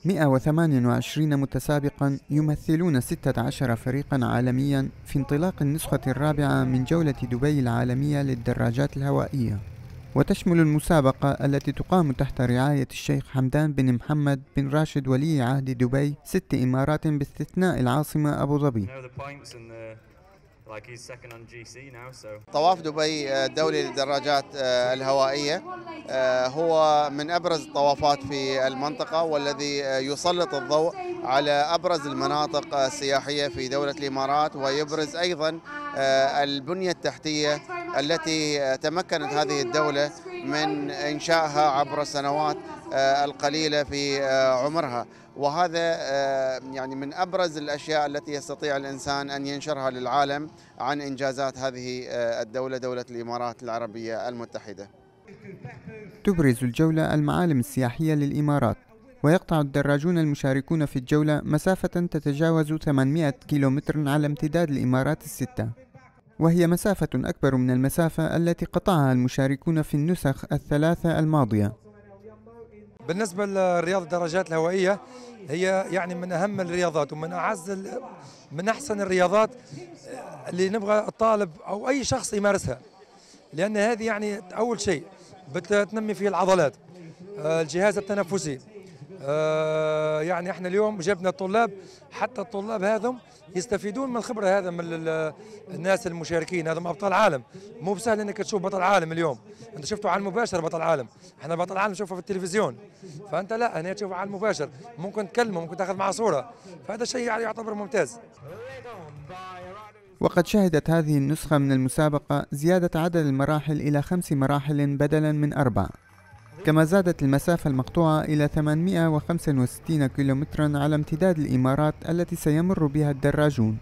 128 متسابقا يمثلون 16 فريقا عالميا في انطلاق النسخة الرابعة من جولة دبي العالمية للدراجات الهوائية. وتشمل المسابقة التي تقام تحت رعاية الشيخ حمدان بن محمد بن راشد ولي عهد دبي 6 إمارات باستثناء العاصمة أبو ظبي. طواف دبي الدولي للدراجات الهوائية هو من أبرز الطوافات في المنطقة، والذي يسلط الضوء على أبرز المناطق السياحية في دولة الإمارات، ويبرز أيضا البنية التحتية التي تمكنت هذه الدولة من إنشائها عبر السنوات القليلة في عمرها. وهذا يعني من أبرز الأشياء التي يستطيع الإنسان أن ينشرها للعالم عن إنجازات هذه الدولة، دولة الإمارات العربية المتحدة. تبرز الجولة المعالم السياحية للإمارات، ويقطع الدراجون المشاركون في الجولة مسافة تتجاوز 800 كيلومتر على امتداد الإمارات الستة، وهي مسافة أكبر من المسافة التي قطعها المشاركون في النسخ الثلاثة الماضية. بالنسبة لرياضة الدراجات الهوائية، هي يعني من أهم الرياضات ومن من أحسن الرياضات اللي نبغى الطالب أو أي شخص يمارسها، لأن هذه يعني أول شيء بتنمي فيه العضلات، الجهاز التنفسي. يعني احنا اليوم جبنا الطلاب، حتى الطلاب هذم يستفيدون من الخبرة هذا من الناس المشاركين. هذم أبطال عالم، مو بسهل انك تشوف بطل عالم اليوم، انت شفته على المباشر بطل عالم، احنا بطل عالم نشوفه في التلفزيون، فانت لا، هنا تشوفه على المباشر، ممكن تكلمه، ممكن تاخذ معه صورة، فهذا شيء يعني يعتبر ممتاز. وقد شهدت هذه النسخة من المسابقة زيادة عدد المراحل إلى 5 مراحل بدلا من 4، كما زادت المسافة المقطوعة إلى 865 كيلومترا على امتداد الإمارات التي سيمر بها الدراجون.